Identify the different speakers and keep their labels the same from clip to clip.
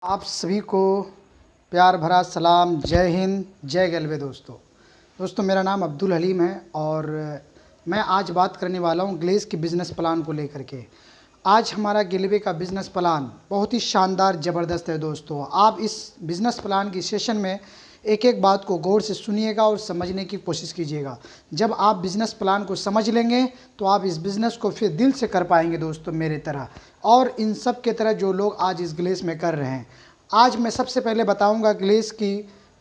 Speaker 1: आप सभी को प्यार भरा सलाम। जय हिंद, जय गलवे। दोस्तों मेरा नाम अब्दुल हलीम है और मैं आज बात करने वाला हूं ग्लेज़ के बिज़नेस प्लान को लेकर के। आज हमारा गिलवे का बिज़नेस प्लान बहुत ही शानदार ज़बरदस्त है। दोस्तों आप इस बिज़नेस प्लान की सेशन में एक एक बात को गौर से सुनिएगा और समझने की कोशिश कीजिएगा। जब आप बिज़नेस प्लान को समझ लेंगे तो आप इस बिज़नेस को फिर दिल से कर पाएंगे दोस्तों, मेरे तरह और इन सब के तरह जो लोग आज इस ग्लेज़ में कर रहे हैं। आज मैं सबसे पहले बताऊंगा ग्लेज़ की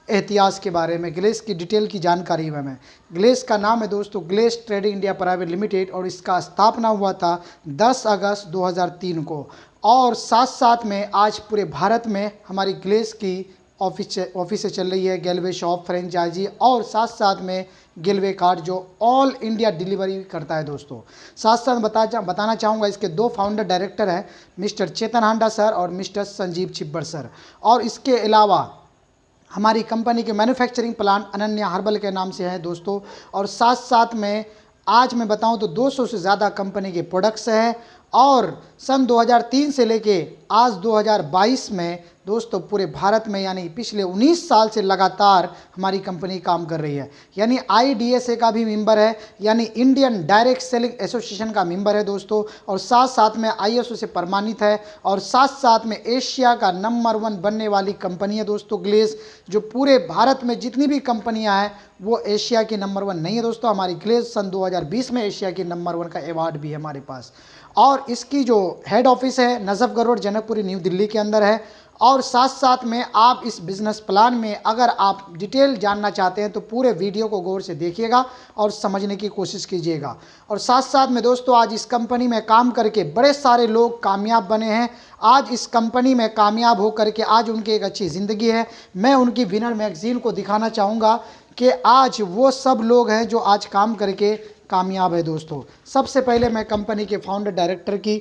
Speaker 1: इतिहास के बारे में, ग्लेज़ की डिटेल की जानकारी में। ग्लेज़ का नाम है दोस्तों ग्लेज़ ट्रेडिंग इंडिया प्राइवेट लिमिटेड और इसका स्थापना हुआ था 10 अगस्त 2003 को। और साथ साथ में आज पूरे भारत में हमारी ग्लेज़ की ऑफिस चल रही है, गेलवे शॉप, फ्रेंचाइजी और साथ साथ में गेलवे कार्ड जो ऑल इंडिया डिलीवरी करता है। दोस्तों साथ साथ बताना चाहूँगा इसके दो फाउंडर डायरेक्टर हैं, मिस्टर चेतन हांडा सर और मिस्टर संजीव छिब्बर सर। और इसके अलावा हमारी कंपनी के मैन्युफैक्चरिंग प्लांट अनन्या हर्बल के नाम से है दोस्तों। और साथ साथ में आज मैं बताऊं तो 200 से ज़्यादा कंपनी के प्रोडक्ट्स हैं और सन 2003 से लेके आज 2022 में दोस्तों पूरे भारत में यानी पिछले 19 साल से लगातार हमारी कंपनी काम कर रही है। यानी IDSA का भी मेंबर है, यानी इंडियन डायरेक्ट सेलिंग एसोसिएशन का मेंबर है दोस्तों। और साथ साथ में ISO से प्रमाणित है और साथ साथ में एशिया का नंबर 1 बनने वाली कंपनी है दोस्तों ग्लेज़। जो पूरे भारत में जितनी भी कंपनियां हैं वो एशिया की नंबर 1 नहीं है दोस्तों। हमारी ग्लेज़ सन 2020 में एशिया की नंबर 1 का अवार्ड भी है हमारे पास। और इसकी जो हेड ऑफिस है नजफगढ़ रोड, जनकपुरी, न्यू दिल्ली के अंदर है। और साथ साथ में आप इस बिज़नेस प्लान में अगर आप डिटेल जानना चाहते हैं तो पूरे वीडियो को गौर से देखिएगा और समझने की कोशिश कीजिएगा। और साथ साथ में दोस्तों आज इस कंपनी में काम करके बड़े सारे लोग कामयाब बने हैं। आज इस कंपनी में कामयाब होकर के आज उनकी एक अच्छी ज़िंदगी है। मैं उनकी विनर मैगज़ीन को दिखाना चाहूँगा कि आज वो सब लोग हैं जो आज काम करके कामयाब है दोस्तों। सबसे पहले मैं कंपनी के फाउंडर डायरेक्टर की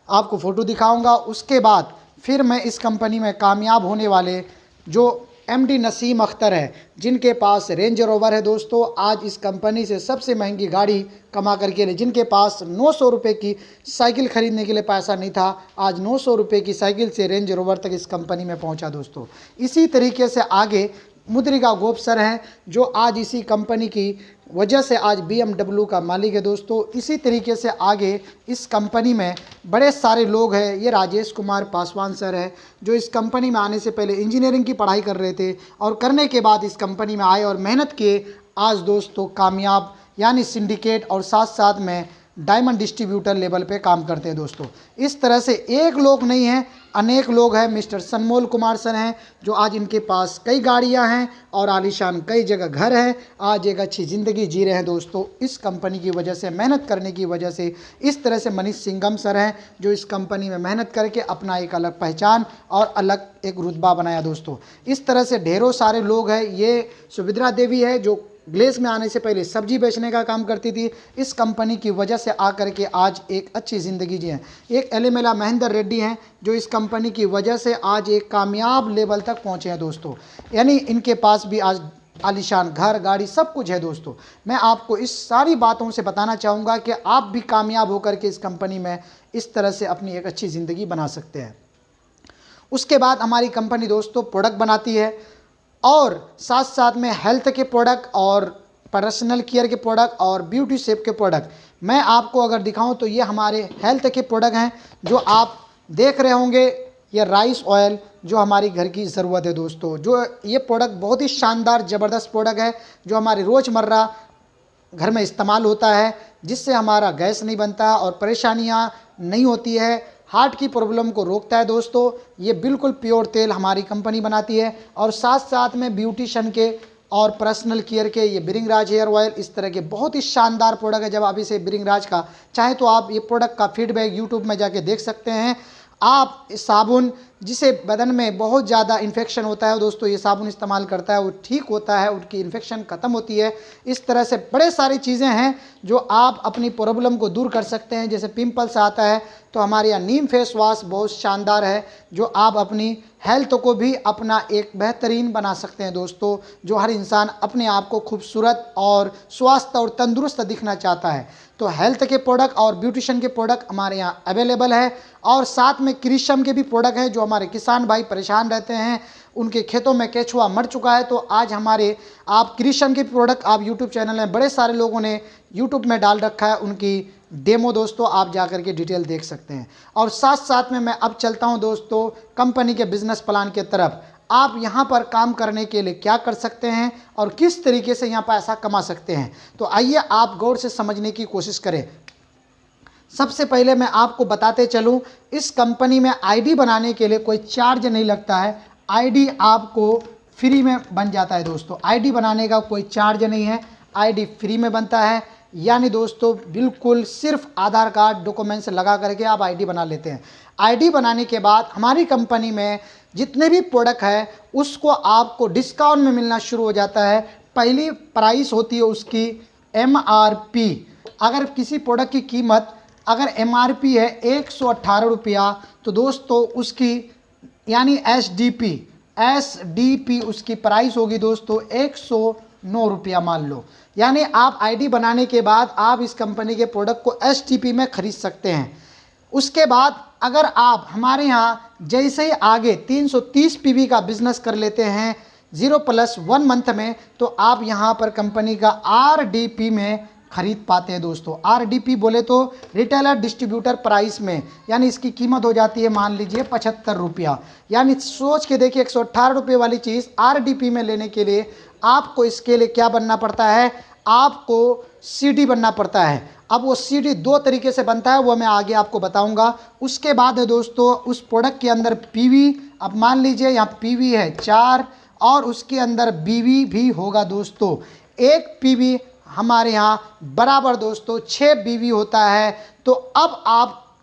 Speaker 1: आपको फ़ोटो दिखाऊंगा, उसके बाद फिर मैं इस कंपनी में कामयाब होने वाले जो MD नसीम अख्तर है जिनके पास रेंज रोवर है दोस्तों। आज इस कंपनी से सबसे महंगी गाड़ी कमा करके ले, जिनके पास 900 रुपये की साइकिल खरीदने के लिए पैसा नहीं था, आज 900 रुपये की साइकिल से रेंज रोवर तक इस कंपनी में पहुंचा दोस्तों। इसी तरीके से आगे मुद्रिका गोप सर हैं जो आज इसी कंपनी की वजह से आज BMW का मालिक है दोस्तों। इसी तरीके से आगे इस कंपनी में बड़े सारे लोग हैं। ये राजेश कुमार पासवान सर है जो इस कंपनी में आने से पहले इंजीनियरिंग की पढ़ाई कर रहे थे और करने के बाद इस कंपनी में आए और मेहनत किए, आज दोस्तों कामयाब यानी सिंडिकेट और साथ साथ में डायमंड डिस्ट्रीब्यूटर लेवल पे काम करते हैं दोस्तों। इस तरह से एक लोग नहीं हैं, अनेक लोग हैं। मिस्टर सनमोल कुमार सर हैं जो आज इनके पास कई गाड़ियां हैं और आलीशान कई जगह घर हैं, आज एक अच्छी ज़िंदगी जी रहे हैं दोस्तों इस कंपनी की वजह से, मेहनत करने की वजह से। इस तरह से मनीष सिंघम सर हैं जो इस कंपनी में मेहनत करके अपना एक अलग पहचान और अलग एक रुतबा बनाया दोस्तों। इस तरह से ढेरों सारे लोग हैं। ये सुभद्रा देवी है जो ग्लेज़ में आने से पहले सब्जी बेचने का काम करती थी, इस कंपनी की वजह से आकर के आज एक अच्छी ज़िंदगी जी है। एक एलेमेला महेंद्र रेड्डी हैं जो इस कंपनी की वजह से आज एक कामयाब लेवल तक पहुंचे हैं दोस्तों। यानी इनके पास भी आज आलीशान घर, गाड़ी, सब कुछ है दोस्तों। मैं आपको इस सारी बातों से बताना चाहूँगा कि आप भी कामयाब होकर के इस कंपनी में इस तरह से अपनी एक अच्छी ज़िंदगी बना सकते हैं। उसके बाद हमारी कंपनी दोस्तों प्रोडक्ट बनाती है और साथ साथ में हेल्थ के प्रोडक्ट और पर्सनल केयर के प्रोडक्ट और ब्यूटी शेप के प्रोडक्ट। मैं आपको अगर दिखाऊं तो ये हमारे हेल्थ के प्रोडक्ट हैं जो आप देख रहे होंगे। ये राइस ऑयल जो हमारी घर की ज़रूरत है दोस्तों, जो ये प्रोडक्ट बहुत ही शानदार ज़बरदस्त प्रोडक्ट है जो हमारे रोज़मर्रा घर में इस्तेमाल होता है, जिससे हमारा गैस नहीं बनता और परेशानियाँ नहीं होती है, हार्ट की प्रॉब्लम को रोकता है दोस्तों। ये बिल्कुल प्योर तेल हमारी कंपनी बनाती है। और साथ साथ में ब्यूटिशन के और पर्सनल केयर के ये ब्रिंगराज हेयर ऑयल, इस तरह के बहुत ही शानदार प्रोडक्ट है। जब आप इसे ब्रिंगराज का चाहे तो आप ये प्रोडक्ट का फीडबैक यूट्यूब में जाके देख सकते हैं। आप साबुन जिसे बदन में बहुत ज़्यादा इन्फेक्शन होता है दोस्तों, ये साबुन इस्तेमाल करता है, वो ठीक होता है, उनकी इन्फेक्शन ख़त्म होती है। इस तरह से बड़े सारी चीज़ें हैं जो आप अपनी प्रॉब्लम को दूर कर सकते हैं। जैसे पिंपल्स आता है तो हमारे यहाँ नीम फेस वॉश बहुत शानदार है जो आप अपनी हेल्थ को भी अपना एक बेहतरीन बना सकते हैं दोस्तों। जो हर इंसान अपने आप को खूबसूरत और स्वस्थ और तंदुरुस्त दिखना चाहता है, तो हेल्थ के प्रोडक्ट और ब्यूटिशन के प्रोडक्ट हमारे यहाँ अवेलेबल है। और साथ में क्रिशम के भी प्रोडक्ट हैं जो हमारे किसान भाई परेशान रहते हैं, उनके खेतों में केचुआ मर चुका है। तो आज हमारे आप कृषि के प्रोडक्ट आप यूट्यूब चैनल में बड़े सारे लोगों ने यूट्यूब में डाल रखा है, उनकी डेमो दोस्तों आप जा कर के डिटेल देख सकते हैं। और साथ साथ में मैं अब चलता हूं दोस्तों कंपनी के बिजनेस प्लान के तरफ। आप यहां पर काम करने के लिए क्या कर सकते हैं और किस तरीके से यहां पैसा कमा सकते हैं, तो आइए आप गौर से समझने की कोशिश करें। सबसे पहले मैं आपको बताते चलूं, इस कंपनी में आईडी बनाने के लिए कोई चार्ज नहीं लगता है। आईडी आपको फ्री में बन जाता है दोस्तों। आईडी बनाने का कोई चार्ज नहीं है, आईडी फ्री में बनता है। यानी दोस्तों बिल्कुल सिर्फ आधार कार्ड डॉक्यूमेंट्स लगा करके आप आईडी बना लेते हैं। आईडी बनाने के बाद हमारी कंपनी में जितने भी प्रोडक्ट है उसको आपको डिस्काउंट में मिलना शुरू हो जाता है। पहली प्राइस होती है उसकी MRP। अगर किसी प्रोडक्ट की कीमत अगर MRP है 118 रुपया, तो दोस्तों उसकी यानी एसडीपी उसकी प्राइस होगी दोस्तों 109 रुपया मान लो। यानी आप आईडी बनाने के बाद आप इस कंपनी के प्रोडक्ट को एसडीपी में खरीद सकते हैं। उसके बाद अगर आप हमारे यहाँ जैसे ही आगे 330 पीवी का बिजनेस कर लेते हैं 0+1 मंथ में, तो आप यहाँ पर कंपनी का RDP में खरीद पाते हैं दोस्तों। RDP बोले तो रिटेलर डिस्ट्रीब्यूटर प्राइस में, यानी इसकी कीमत हो जाती है मान लीजिए 75 रुपया। यानी सोच के देखिए 118 रुपये वाली चीज़ RDP में लेने के लिए आपको इसके लिए क्या बनना पड़ता है, आपको CD बनना पड़ता है। अब वो CD दो तरीके से बनता है, वो मैं आगे आपको बताऊंगा। उसके बाद है दोस्तों उस प्रोडक्ट के अंदर PV, अब मान लीजिए यहाँ PV है 4 और उसके अंदर BV भी होगा दोस्तों। एक PV हमारे यहाँ बराबर दोस्तों 6 BV होता है। तो अब आप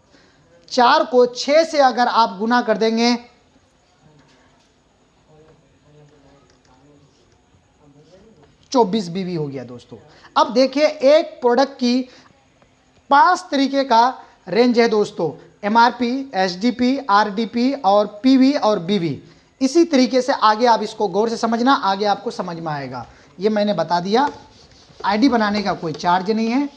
Speaker 1: 4 को 6 से अगर आप गुना कर देंगे 24 BV हो गया दोस्तों। अब देखिए एक प्रोडक्ट की 5 तरीके का रेंज है दोस्तों, MRP, SDP, RDP और PV और BV। इसी तरीके से आगे आप इसको गौर से समझना, आगे आपको समझ में आएगा। ये मैंने बता दिया, आईडी बनाने का कोई चार्ज नहीं है।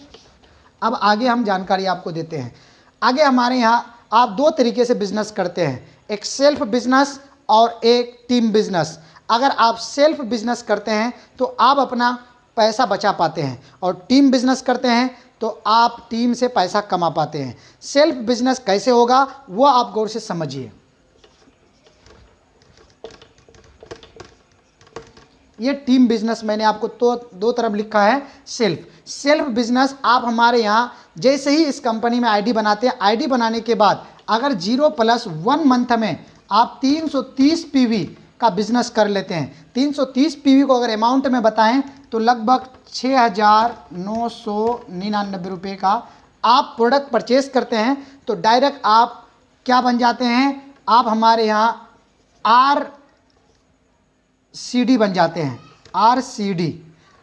Speaker 1: अब आगे हम जानकारी आपको देते हैं। आगे हमारे यहाँ आप दो तरीके से बिजनेस करते हैं, एक सेल्फ बिजनेस और एक टीम बिजनेस। अगर आप सेल्फ बिजनेस करते हैं तो आप अपना पैसा बचा पाते हैं, और टीम बिजनेस करते हैं तो आप टीम से पैसा कमा पाते हैं। सेल्फ बिजनेस कैसे होगा वो आप गौर से समझिए। ये टीम बिजनेस मैंने आपको तो दो तरफ लिखा है। सेल्फ बिजनेस आप हमारे यहाँ जैसे ही इस कंपनी में आईडी बनाते हैं, आईडी बनाने के बाद अगर 0+1 मंथ में आप 330 पीवी का बिजनेस कर लेते हैं। 330 पीवी को अगर अमाउंट में बताएं तो लगभग 6,999 रुपये का आप प्रोडक्ट परचेज करते हैं, तो डायरेक्ट आप क्या बन जाते हैं, आप हमारे यहाँ RCD बन जाते हैं।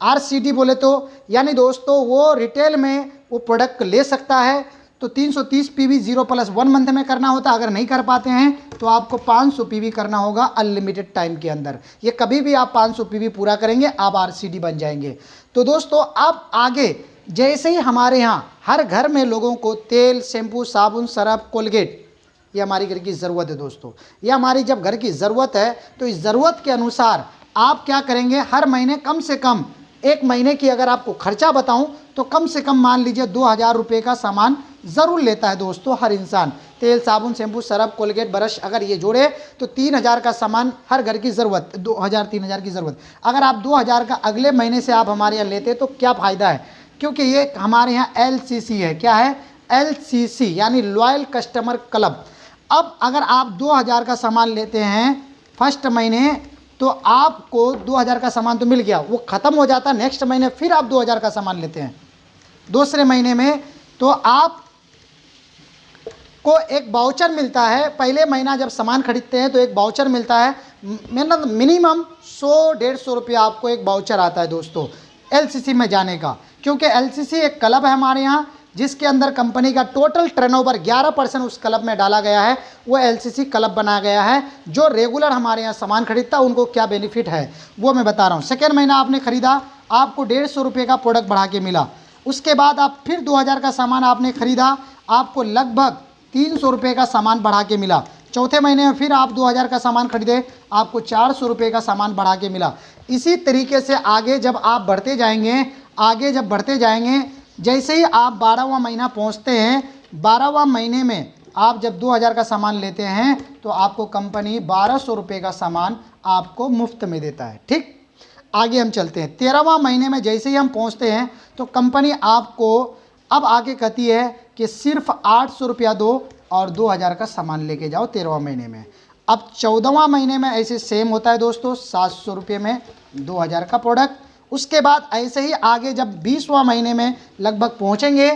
Speaker 1: RCD बोले तो यानी दोस्तों वो रिटेल में वो प्रोडक्ट ले सकता है। तो 330 पीवी 0+1 मंथ में करना होता है। अगर नहीं कर पाते हैं तो आपको 500 पीवी करना होगा अनलिमिटेड टाइम के अंदर। ये कभी भी आप 500 पीवी पूरा करेंगे आप RCD बन जाएंगे। तो दोस्तों अब आगे जैसे ही हमारे यहाँ हर घर में लोगों को तेल, शैम्पू, साबुन, सरफ, कोलगेट, ये हमारी घर की ज़रूरत है दोस्तों। ये हमारी जब घर की ज़रूरत है तो इस ज़रूरत के अनुसार आप क्या करेंगे, हर महीने कम से कम एक महीने की अगर आपको खर्चा बताऊं तो कम से कम मान लीजिए 2,000 रुपये का सामान ज़रूर लेता है दोस्तों हर इंसान। तेल, साबुन, शैम्पू, सरफ, कोलगेट, ब्रश अगर ये जोड़े तो 3,000 का सामान हर घर की ज़रूरत, 2,000-3,000 की ज़रूरत। अगर आप 2,000 का अगले महीने से आप हमारे यहाँ लेते तो क्या फ़ायदा है, क्योंकि ये हमारे यहाँ LCC है। क्या है LCC यानी लॉयल कस्टमर क्लब। अब अगर आप 2,000 का सामान लेते हैं फर्स्ट महीने तो आपको 2,000 का सामान तो मिल गया, वो ख़त्म हो जाता है। नेक्स्ट महीने फिर आप 2,000 का सामान लेते हैं दूसरे महीने में तो आप को एक वाउचर मिलता है। पहले महीना जब सामान खरीदते हैं तो एक वाउचर मिलता है, मिनिमम 100-150 रुपया आपको एक वाउचर आता है दोस्तों LCC में जाने का। क्योंकि LCC एक क्लब है हमारे यहाँ जिसके अंदर कंपनी का टोटल टर्नओवर 11% उस क्लब में डाला गया है। वो LCC क्लब बनाया गया है। जो रेगुलर हमारे यहाँ सामान खरीदता है उनको क्या बेनिफिट है वो मैं बता रहा हूँ। सेकेंड महीना आपने खरीदा, आपको 150 रुपये का प्रोडक्ट बढ़ा के मिला। उसके बाद आप फिर 2,000 का सामान आपने खरीदा, आपको लगभग 300 रुपये का सामान बढ़ा के मिला। चौथे महीने में फिर आप 2000 का सामान खरीदे, आपको 400 रुपये का सामान बढ़ा के मिला। इसी तरीके से आगे जब आप बढ़ते जाएंगे, आगे जब बढ़ते जाएंगे, जैसे ही आप 12वां महीना पहुंचते हैं, 12वां महीने में आप जब 2000 का सामान लेते हैं तो आपको कंपनी 1200 रुपये का सामान आपको मुफ्त में देता है। ठीक, आगे हम चलते हैं। 13वां महीने में जैसे ही हम पहुंचते हैं तो कंपनी आपको अब आगे कहती है कि सिर्फ 800 रुपया दो और 2000 का सामान लेके जाओ 13वां महीने में। अब 14वां महीने में ऐसे सेम होता है दोस्तों, 700 रुपये में 2000 का प्रोडक्ट। उसके बाद ऐसे ही आगे जब 20वां महीने में लगभग पहुंचेंगे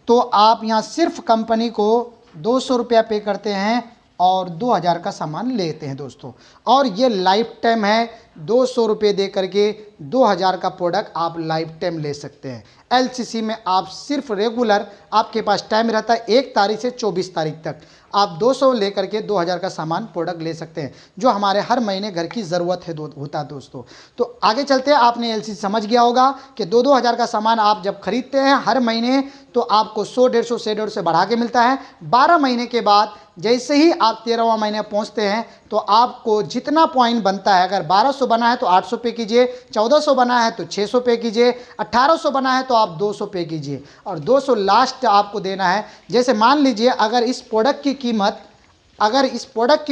Speaker 1: तो आप यहाँ सिर्फ कंपनी को 200 रुपया पे करते हैं और 2000 का सामान लेते हैं दोस्तों। और ये लाइफ टाइम है, 200 रुपये दे करके 2000 का प्रोडक्ट आप लाइफ टाइम ले सकते हैं। एलसीसी में आप सिर्फ रेगुलर, आपके पास टाइम रहता है 1 तारीख से 24 तारीख तक, आप 200 लेकर के 2000 का सामान प्रोडक्ट ले सकते हैं, जो हमारे हर महीने घर की ज़रूरत है होता है दोस्तों। तो आगे चलते हैं। आपने एलसीसी समझ गया होगा कि 2-2000 का सामान आप जब खरीदते हैं हर महीने तो आपको 100-150 से 150 बढ़ा के मिलता है। 12 महीने के बाद जैसे ही आप 13वां महीने पहुंचते हैं तो आपको जितना पॉइंट बनता है, अगर 1200 बना है तो 800 पे कीजिए, 1400 बना है तो 600 पे कीजिए, 1800 बना है तो आप 200 पे कीजिए और 200 लास्ट आपको देना है। जैसे मान लीजिए अगर इस प्रोडक्ट की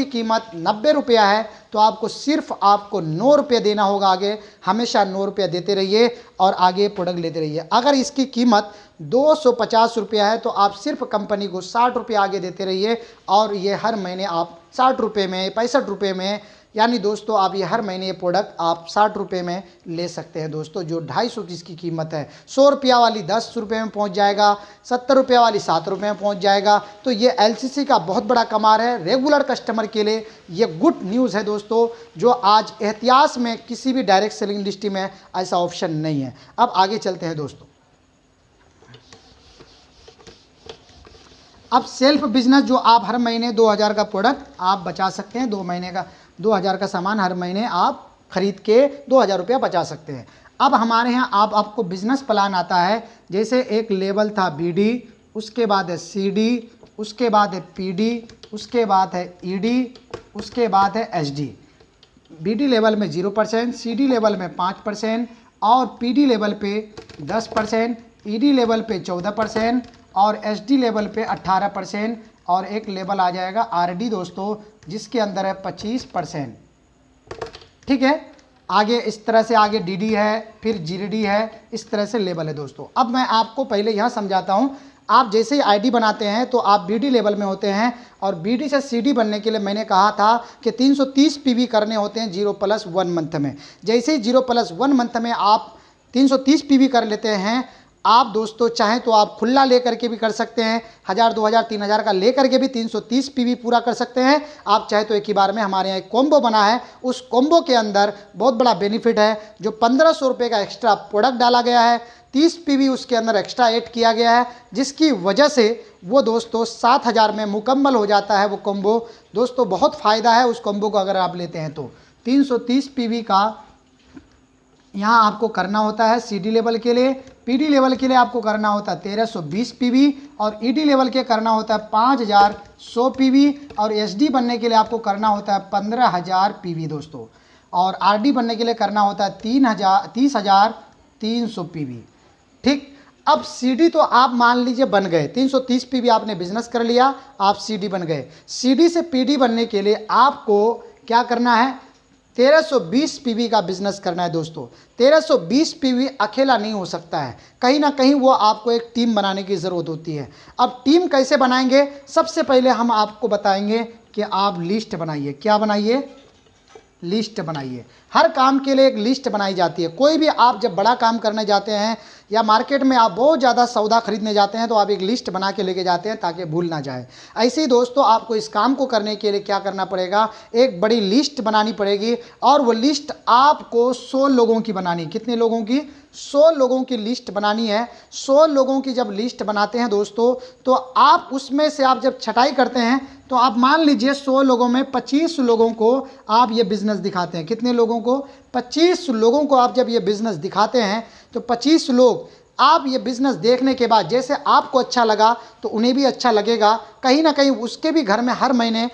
Speaker 1: कीमत 90 रुपया है तो आपको सिर्फ 9 रुपये देना होगा। आगे हमेशा 9 रुपया देते रहिए और आगे प्रोडक्ट लेते रहिए। अगर इसकी कीमत 250 रुपया है तो आप सिर्फ कंपनी को 60 रुपये आगे देते रहिए और ये हर महीने आप 60 रुपये में, 65 रुपये में, यानी दोस्तों आप ये हर महीने ये प्रोडक्ट आप 60 रुपये में ले सकते हैं दोस्तों। जो 250 की इसकी कीमत है, 100 रुपया वाली 10 रुपये में पहुंच जाएगा, 70 रुपया वाली 7 रुपये में पहुंच जाएगा। तो ये एलसीसी का बहुत बड़ा कमाल है। रेगुलर कस्टमर के लिए ये गुड न्यूज़ है दोस्तों, जो आज इतिहास में किसी भी डायरेक्ट सेलिंग इंडस्ट्री में ऐसा ऑप्शन नहीं है। अब आगे चलते हैं दोस्तों। अब सेल्फ बिजनेस, जो आप हर महीने 2000 का प्रोडक्ट आप बचा सकते हैं, 2 महीने का 2000 का सामान हर महीने आप खरीद के 2000 रुपया बचा सकते हैं। अब हमारे यहाँ आपको बिजनेस प्लान आता है। जैसे एक लेवल था बीडी, उसके बाद है सीडी, उसके बाद है पीडी, उसके बाद है ईडी, उसके बाद है एसडी। बीडी लेवल में 0%, सीडी लेवल में 5% और पीडी लेवल पे 10%, ईडी लेवल पे 14% और एसडी लेवल पे 18% और एक लेवल आ जाएगा आरडी दोस्तों, जिसके अंदर है 25%। ठीक है, आगे इस तरह से आगे डीडी है, फिर जीडी है, इस तरह से लेवल है दोस्तों। अब मैं आपको पहले यहाँ समझाता हूँ। आप जैसे ही आईडी बनाते हैं तो आप बीडी लेवल में होते हैं और बीडी से सीडी बनने के लिए मैंने कहा था कि 330 पीवी करने होते हैं 0+1 मंथ में। जैसे ही 0+1 मंथ में आप 330 पीवी कर लेते हैं, आप दोस्तों चाहें तो आप खुला लेकर के भी कर सकते हैं, 1000, 2000, 3000 का लेकर के भी 330 पीवी पूरा कर सकते हैं। आप चाहे तो एक ही बार में, हमारे यहाँ एक कॉम्बो बना है, उस कॉम्बो के अंदर बहुत बड़ा बेनिफिट है, जो 1500 रुपये का एक्स्ट्रा प्रोडक्ट डाला गया है, 30 पीवी उसके अंदर एक्स्ट्रा ऐड किया गया है, जिसकी वजह से वो दोस्तों 7000 में मुकम्मल हो जाता है वो कॉम्बो। दोस्तों बहुत फ़ायदा है उस कॉम्बो को अगर आप लेते हैं तो। 330 पीवी का यहाँ आपको करना होता है सीडी लेवल के लिए, पीडी लेवल के लिए आपको करना होता है 1320 पीवी और ईडी लेवल के करना होता है 5100 पीवी और एसडी बनने के लिए आपको करना होता है 15000 पीवी दोस्तों, और आरडी बनने के लिए करना होता है 30,300 पीवी। ठीक, अब सीडी तो आप मान लीजिए बन गए, 330 पीवी आपने बिजनेस कर लिया, आप सीडी बन गए। सीडी से पीडी बनने के लिए आपको क्या करना है, 1320 पीवी का बिजनेस करना है दोस्तों। 1320 पीवी अकेला नहीं हो सकता है, कहीं ना कहीं वो आपको एक टीम बनाने की ज़रूरत होती है। अब टीम कैसे बनाएंगे, सबसे पहले हम आपको बताएंगे कि आप लिस्ट बनाइए। क्या बनाइए, लिस्ट बनाइए। हर काम के लिए एक लिस्ट बनाई जाती है। कोई भी आप जब बड़ा काम करने जाते हैं या मार्केट में आप बहुत ज़्यादा सौदा खरीदने जाते हैं तो आप एक लिस्ट बना के लेके जाते हैं ताकि भूल ना जाए। ऐसे ही दोस्तों आपको इस काम को करने के लिए क्या करना पड़ेगा, एक बड़ी लिस्ट बनानी पड़ेगी और वो लिस्ट आपको 100 लोगों की बनानी। कितने लोगों की, 100 लोगों की लिस्ट बनानी है। 100 लोगों की जब लिस्ट बनाते हैं दोस्तों तो आप उसमें से आप जब छटाई करते हैं तो आप मान लीजिए 100 लोगों में 25 लोगों को आप ये बिज़नेस दिखाते हैं। कितने लोगों को, 25 लोगों को आप जब ये बिज़नेस दिखाते हैं तो 25 लोग आप ये बिज़नेस देखने के बाद जैसे आपको अच्छा लगा तो उन्हें भी अच्छा लगेगा। कहीं ना कहीं उसके भी घर में हर महीने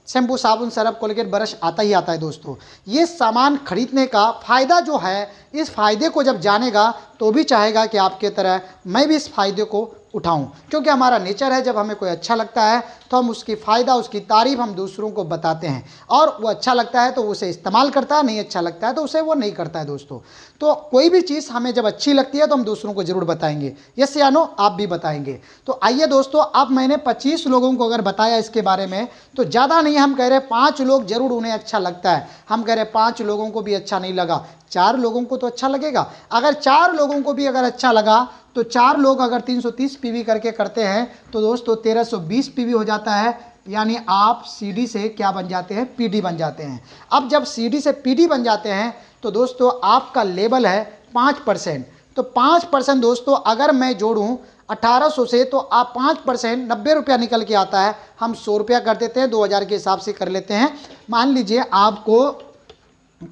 Speaker 1: शैम्पू, साबुन, सरफ, कोलगेट, ब्रश आता ही आता है दोस्तों। ये सामान खरीदने का फ़ायदा जो है, इस फ़ायदे को जब जानेगा तो भी चाहेगा कि आपके तरह मैं भी इस फ़ायदे को उठाऊं, क्योंकि हमारा नेचर है जब हमें कोई अच्छा लगता है तो हम उसकी फ़ायदा, उसकी तारीफ़ हम दूसरों को बताते हैं, और वो अच्छा लगता है तो उसे इस्तेमाल करता है, नहीं अच्छा लगता है तो उसे वो नहीं करता है दोस्तों। तो कोई भी चीज़ हमें जब अच्छी लगती है तो हम दूसरों को ज़रूर बताएंगे। यस या नो, आप भी बताएंगे। तो आइए दोस्तों, अब मैंने 25 लोगों को अगर बताया इसके बारे में तो ज़्यादा नहीं, हम कह रहे 5 लोग ज़रूर उन्हें अच्छा लगता है। हम कह रहे 5 लोगों को भी अच्छा नहीं लगा, 4 लोगों को तो अच्छा लगेगा। अगर 4 लोगों को भी अगर अच्छा लगा तो 4 लोग अगर 330 पीवी करके करते हैं तो दोस्तों 1320 पीवी हो जाता है, यानी आप सीडी से क्या बन जाते हैं, पीडी बन जाते हैं। अब जब सीडी से पीडी बन जाते हैं तो दोस्तों आपका लेवल है 5%। तो 5% दोस्तों अगर मैं जोड़ूं 1800 से तो आप 5% 90 रुपया निकल के आता है। हम 100 रुपया कर देते हैं, 2000 के हिसाब से कर लेते हैं। मान लीजिए आपको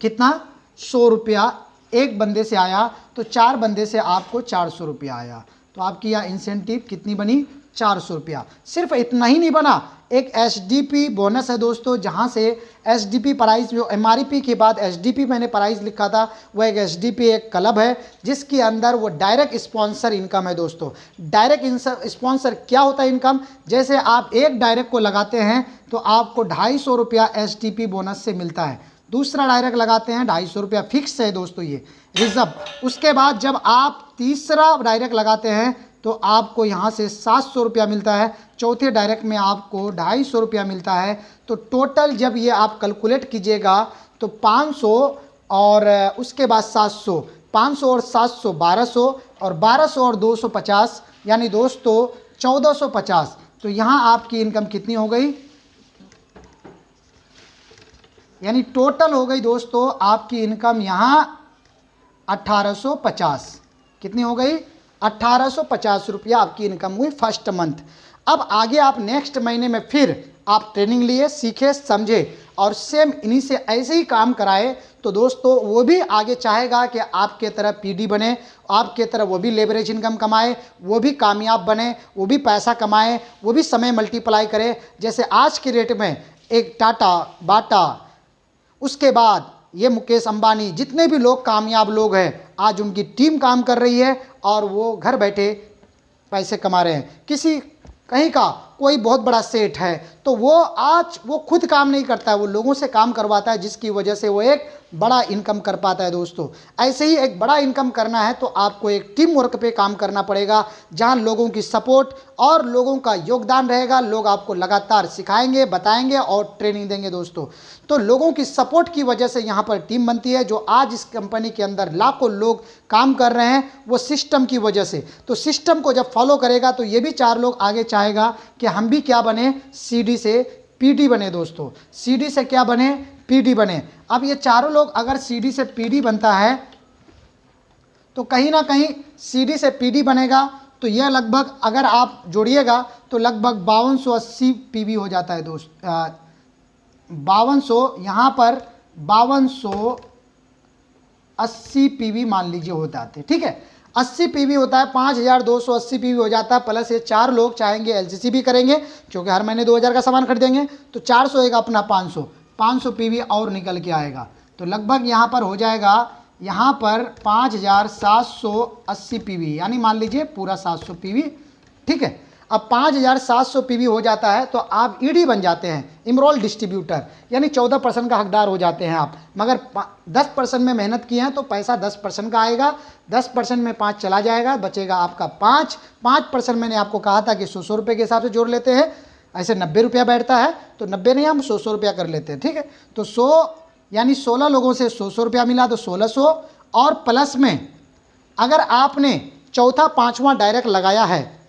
Speaker 1: कितना, 100 रुपया एक बंदे से आया तो 4 बंदे से आपको 400 रुपया आया। तो आपकी यह इंसेंटिव कितनी बनी, 400 रुपया। सिर्फ इतना ही नहीं बना, एक एसडीपी बोनस है दोस्तों, जहां से एसडीपी प्राइस, जो एमआरपी के बाद एसडीपी मैंने प्राइस लिखा था, वह एक एसडीपी एक क्लब है जिसके अंदर वो डायरेक्ट स्पॉन्सर इनकम है दोस्तों। डायरेक्ट स्पॉन्सर क्या होता है इनकम, जैसे आप एक डायरेक्ट को लगाते हैं तो आपको 250 रुपया एसडीपी बोनस से मिलता है। दूसरा डायरेक्ट लगाते हैं 250 रुपया, फिक्स है दोस्तों ये रिजर्व। उसके बाद जब आप तीसरा डायरेक्ट लगाते हैं तो आपको यहाँ से 700 रुपया मिलता है। चौथे डायरेक्ट में आपको 250 रुपया मिलता है। तो टोटल जब ये आप कैलकुलेट कीजिएगा तो 500 और उसके बाद 700, 500 और 700 1200, और 1200 और 250 यानी दोस्तों 1450। तो यहाँ आपकी इनकम कितनी हो गई, यानी टोटल हो गई दोस्तों आपकी इनकम यहाँ 1850। कितनी हो गई, 1850 रुपया आपकी इनकम हुई फर्स्ट मंथ। अब आगे आप नेक्स्ट महीने में फिर आप ट्रेनिंग लिए, सीखे, समझे और सेम इन्हीं से ऐसे ही काम कराए तो दोस्तों वो भी आगे चाहेगा कि आपके तरह पीडी बने, आपके तरह वो भी लेवरेज इनकम कमाए, वो भी कामयाब बने, वो भी पैसा कमाए, वो भी समय मल्टीप्लाई करे। जैसे आज के रेट में एक टाटा, बाटा, उसके बाद ये मुकेश अंबानी, जितने भी लोग कामयाब लोग हैं, आज उनकी टीम काम कर रही है और वो घर बैठे पैसे कमा रहे हैं। किसी कहीं का कोई बहुत बड़ा सेठ है तो वो आज वो खुद काम नहीं करता है, वो लोगों से काम करवाता है, जिसकी वजह से वो एक बड़ा इनकम कर पाता है दोस्तों। ऐसे ही एक बड़ा इनकम करना है तो आपको एक टीम वर्क पे काम करना पड़ेगा, जहां लोगों की सपोर्ट और लोगों का योगदान रहेगा। लोग आपको लगातार सिखाएंगे, बताएंगे और ट्रेनिंग देंगे दोस्तों। तो लोगों की सपोर्ट की वजह से यहाँ पर टीम बनती है। जो आज इस कंपनी के अंदर लाखों लोग काम कर रहे हैं वो सिस्टम की वजह से। तो सिस्टम को जब फॉलो करेगा तो ये भी 4 लोग आगे चाहेगा कि हम भी क्या बने, सीडी से पीडी बने दोस्तों। सीडी से क्या बने, पीडी बने। अब ये चारों लोग अगर सीडी से पीडी बनता है तो कहीं ना कहीं सीडी से पीडी बनेगा तो यह लगभग अगर आप जोड़िएगा तो लगभग 5280 पीवी हो जाता है दोस्त। 5200 यहाँ पर 5280 पीवी मान लीजिए हो जाते हैं, ठीक है। 80 पीवी होता है, 5280 पीवी हो जाता है। प्लस ये 4 लोग चाहेंगे एलसीसी भी करेंगे क्योंकि हर महीने 2000 का सामान खरीदेंगे तो 400 एक अपना 500 पीवी और निकल के आएगा। तो लगभग यहाँ पर हो जाएगा, यहाँ पर 5780 पीवी, यानी मान लीजिए पूरा 700 पीवी, ठीक है। अब 5700 पीवी हो जाता है तो आप ईडी बन जाते हैं, इमरोल डिस्ट्रीब्यूटर, यानी 14% का हकदार हो जाते हैं आप। मगर 10% में मेहनत की है तो पैसा 10% का आएगा, 10% में 5 चला जाएगा, बचेगा आपका 5%। मैंने आपको कहा था कि 100 रुपये के हिसाब से जोड़ लेते हैं, ऐसे 90 रुपया बैठता है तो 90 नहीं, हम 100 रुपया कर लेते हैं, ठीक है। तो 100 यानी 16 लोगों से 100 रुपया मिला तो 1600, और प्लस में अगर आपने चौथा पाँचवां डायरेक्ट लगाया है,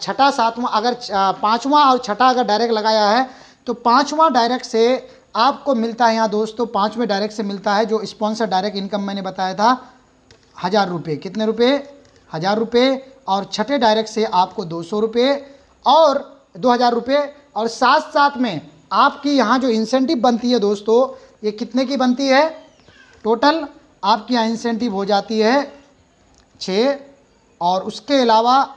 Speaker 1: छठा सातवां, अगर पाँचवां और छठा अगर डायरेक्ट लगाया है तो पाँचवां डायरेक्ट से आपको मिलता है यहाँ दोस्तों, पाँचवें डायरेक्ट से मिलता है जो स्पॉन्सर डायरेक्ट इनकम मैंने बताया था 1000 रुपये। कितने रुपये, 1000 रुपये। और छठे डायरेक्ट से आपको 200 रुपये और 2000 रुपये। और साथ साथ में आपकी यहाँ जो इंसेंटिव बनती है दोस्तों, ये कितने की बनती है, टोटल आपकी यहाँ इंसेंटिव हो जाती है 6, और उसके अलावा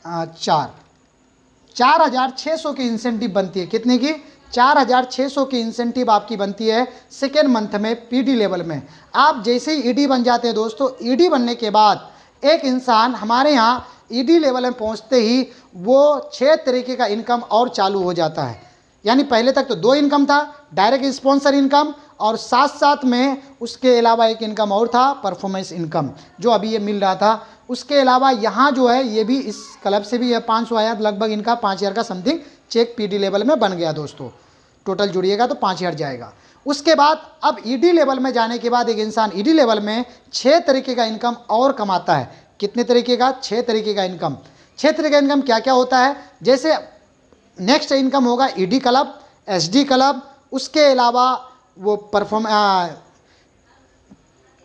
Speaker 1: 4600 की इंसेंटिव बनती है। कितने की, 4600 की इंसेंटिव आपकी बनती है सेकेंड मंथ में पीडी लेवल में। आप जैसे ही ईडी बन जाते हैं दोस्तों, ईडी बनने के बाद एक इंसान हमारे यहाँ ईडी लेवल में पहुँचते ही वो 6 तरीके का इनकम और चालू हो जाता है। यानी पहले तक तो 2 इनकम था, डायरेक्ट स्पॉन्सर इनकम, और साथ साथ में उसके अलावा एक इनकम और था, परफॉर्मेंस इनकम, जो अभी ये मिल रहा था। उसके अलावा यहाँ जो है ये भी इस क्लब से भी 500 आया, लगभग इनका 5000 का समथिंग चेक पीडी लेवल में बन गया दोस्तों। टोटल जुड़िएगा तो 5000 जाएगा। उसके बाद अब ईडी लेवल में जाने के बाद एक इंसान ईडी लेवल में 6 तरीके का इनकम और कमाता है। कितने तरीके का? 6 तरीके का इनकम। 6 तरीके का इनकम क्या क्या होता है? जैसे नेक्स्ट इनकम होगा ईडी क्लब, एसडी क्लब, उसके अलावा वो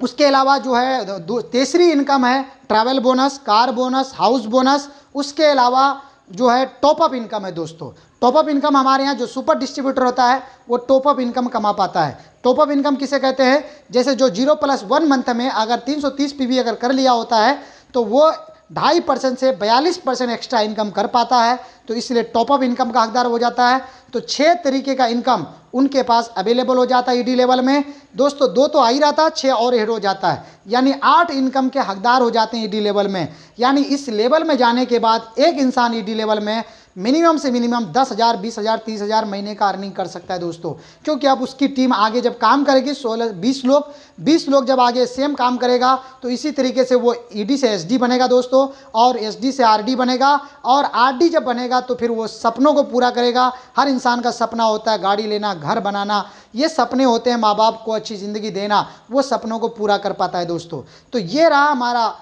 Speaker 1: उसके अलावा जो है तीसरी इनकम है travel bonus, car bonus, house bonus. उसके अलावा जो है टॉप अप इनकम है दोस्तों। टॉप अप इनकम हमारे यहाँ जो सुपर डिस्ट्रीब्यूटर होता है वो टॉप अप इनकम कमा पाता है। टॉप अप इनकम किसे कहते हैं? जैसे जो 0+1 मंथ में अगर 330 पीवी अगर कर लिया होता है तो वो 2.5% से 42% एक्स्ट्रा इनकम कर पाता है, तो इसलिए टॉप अप इनकम का हकदार हो जाता है। तो 6 तरीके का इनकम उनके पास अवेलेबल हो जाता है ईडी लेवल में दोस्तों। 2 तो आ ही रहा था, 6 और ऐड हो जाता है, यानी 8 इनकम के हकदार हो जाते हैं ईडी लेवल में। यानी इस लेवल में जाने के बाद एक इंसान ईडी लेवल में मिनिमम से मिनिमम 10,000, 20,000, 30,000 महीने का अर्निंग कर सकता है दोस्तों। क्योंकि अब उसकी टीम आगे जब काम करेगी 20 लोग जब आगे सेम काम करेगा तो इसी तरीके से वो ईडी से एसडी बनेगा दोस्तों, और एसडी से आरडी बनेगा, और आरडी जब बनेगा तो फिर वो सपनों को पूरा करेगा। हर इंसान का सपना होता है गाड़ी लेना, घर बनाना, ये सपने होते हैं माँ बाप को अच्छी ज़िंदगी देना, वो सपनों को पूरा कर पाता है दोस्तों। तो ये रहा हमारा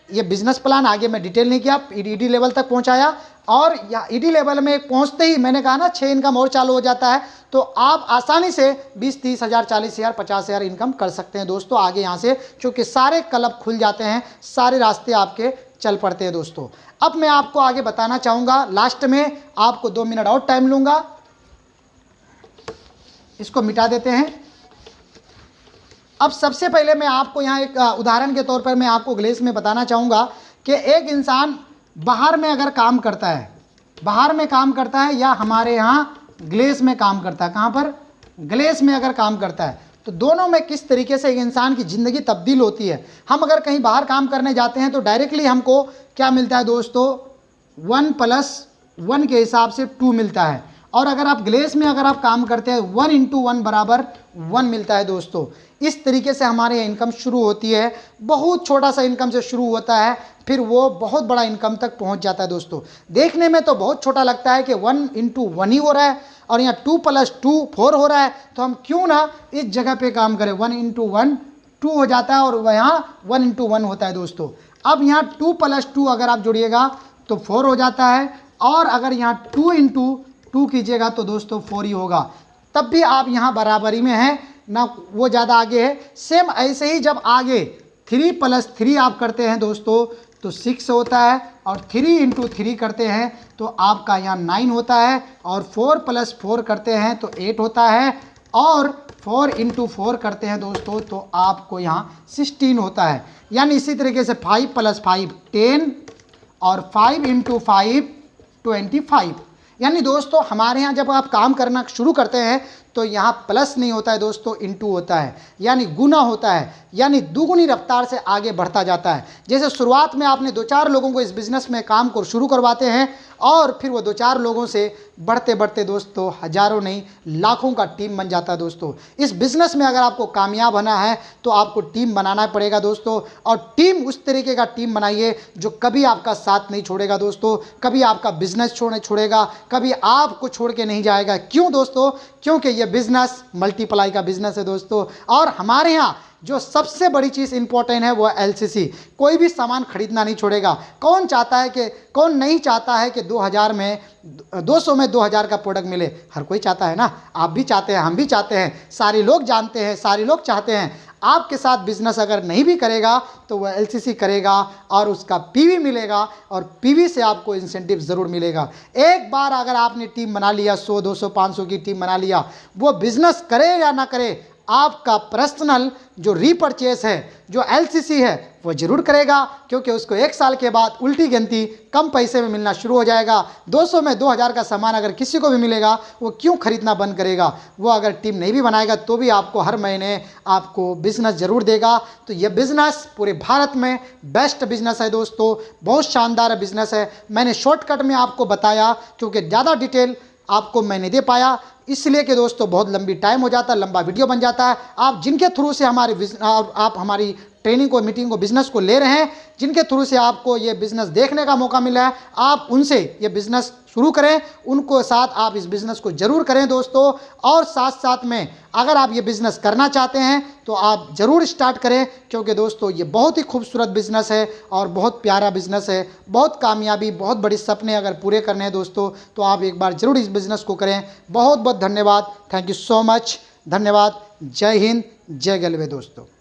Speaker 1: ये बिजनेस प्लान। आगे मैं डिटेल नहीं किया, ईडी लेवल तक पहुंचाया, और या ईडी लेवल में पहुंचते ही मैंने कहा ना 6 इनकम और चालू हो जाता है, तो आप आसानी से 20-30 हज़ार, 40,000, 50,000 इनकम कर सकते हैं दोस्तों आगे यहाँ से, क्योंकि सारे क्लब खुल जाते हैं, सारे रास्ते आपके चल पड़ते हैं दोस्तों। अब मैं आपको आगे बताना चाहूँगा, लास्ट में आपको 2 मिनट और टाइम लूँगा, इसको मिटा देते हैं। अब सबसे पहले मैं आपको यहाँ एक उदाहरण के तौर पर मैं आपको ग्लेस में बताना चाहूँगा कि एक इंसान बाहर में अगर काम करता है, बाहर में काम करता है या हमारे यहाँ ग्लेस में काम करता है, कहाँ पर? ग्लेस में अगर काम करता है, तो दोनों में किस तरीके से एक इंसान की ज़िंदगी तब्दील होती है। हम अगर कहीं बाहर काम करने जाते हैं तो डायरेक्टली हमको क्या मिलता है दोस्तों? 1+1 के हिसाब से 2 मिलता है, और अगर आप ग्लेस में अगर आप काम करते हैं 1 × 1 = 1 मिलता है दोस्तों। इस तरीके से हमारे यहाँ इनकम शुरू होती है। बहुत छोटा सा इनकम से शुरू होता है, फिर वो बहुत बड़ा इनकम तक पहुंच जाता है दोस्तों। देखने में तो बहुत छोटा लगता है कि 1 × 1 ही हो रहा है, और यहाँ 2+2 4 हो रहा है, तो हम क्यों ना इस जगह पे काम करें। 1 × 1 2 हो जाता है, और यहाँ 1 × 1 होता है दोस्तों। अब यहाँ 2+2 अगर आप जोड़िएगा तो 4 हो जाता है, और अगर यहाँ 2 × 2 कीजिएगा तो दोस्तों 4 ही होगा। तब भी आप यहाँ बराबरी में हैं ना, वो ज़्यादा आगे है। सेम ऐसे ही जब आगे 3+3 आप करते हैं दोस्तों तो 6 होता है, और 3 × 3 करते हैं तो आपका यहाँ 9 होता है, और 4+4 करते हैं तो 8 होता है, और 4 × 4 करते हैं दोस्तों तो आपको यहाँ 16 होता है। यानी इसी तरीके से 5+5 10, और 5 × 5 25। यानी दोस्तों हमारे यहाँ जब आप काम करना शुरू करते हैं तो यहाँ प्लस नहीं होता है दोस्तों, इनटू होता है, यानी गुना होता है, यानी दुगुनी रफ्तार से आगे बढ़ता जाता है। जैसे शुरुआत में आपने 2-4 लोगों को इस बिज़नेस में काम को शुरू करवाते हैं, और फिर वो 2-4 लोगों से बढ़ते बढ़ते दोस्तों हज़ारों नहीं लाखों का टीम बन जाता है दोस्तों। इस बिज़नेस में अगर आपको कामयाब होना है तो आपको टीम बनाना पड़ेगा दोस्तों, और टीम उस तरीके का टीम बनाइए जो कभी आपका साथ नहीं छोड़ेगा दोस्तों, कभी आपका बिज़नेस छोड़ेगा, कभी आपको छोड़ के नहीं जाएगा। क्यों दोस्तों? क्योंकि ये बिज़नेस मल्टीप्लाई का बिज़नेस है दोस्तों। और हमारे यहाँ जो सबसे बड़ी चीज़ इंपॉर्टेंट है वो एलसीसी। कोई भी सामान खरीदना नहीं छोड़ेगा। कौन नहीं चाहता है कि 200 में 2000 का प्रोडक्ट मिले? हर कोई चाहता है ना, आप भी चाहते हैं, हम भी चाहते हैं, सारे लोग जानते हैं, सारे लोग चाहते हैं। आपके साथ बिजनेस अगर नहीं भी करेगा तो वह एलसीसी करेगा और उसका पीवी मिलेगा, और पीवी से आपको इंसेंटिव ज़रूर मिलेगा। एक बार अगर आपने टीम बना लिया, 100, 200, 500 की टीम बना लिया, वो बिज़नेस करे या ना करे, आपका पर्सनल जो रीपरचेस है, जो एलसीसी है, वो ज़रूर करेगा, क्योंकि उसको 1 साल के बाद उल्टी गिनती कम पैसे में मिलना शुरू हो जाएगा। 200 में 2000 का सामान अगर किसी को भी मिलेगा, वो क्यों खरीदना बंद करेगा? वो अगर टीम नहीं भी बनाएगा तो भी आपको हर महीने आपको बिज़नेस ज़रूर देगा। तो ये बिज़नेस पूरे भारत में बेस्ट बिज़नेस है दोस्तों, बहुत शानदार बिज़नेस है। मैंने शॉर्टकट में आपको बताया, क्योंकि ज़्यादा डिटेल आपको मैं नहीं दे पाया, इसलिए कि दोस्तों बहुत लंबी टाइम हो जाता है, लंबा वीडियो बन जाता है। आप जिनके थ्रू से आप हमारी ट्रेनिंग को, मीटिंग को, बिज़नेस को ले रहे हैं, जिनके थ्रू से आपको ये बिज़नेस देखने का मौका मिला है, आप उनसे ये बिज़नेस शुरू करें, उनको साथ आप इस बिज़नेस को ज़रूर करें दोस्तों। और साथ साथ में अगर आप ये बिज़नेस करना चाहते हैं तो आप ज़रूर स्टार्ट करें, क्योंकि दोस्तों ये बहुत ही खूबसूरत बिज़नेस है और बहुत प्यारा बिज़नेस है। बहुत कामयाबी, बहुत बड़े सपने अगर पूरे करने हैं दोस्तों, तो आप एक बार ज़रूर इस बिज़नेस को करें। बहुत बहुत धन्यवाद, थैंक यू सो मच, धन्यवाद। जय हिंद, जय गलवे दोस्तों।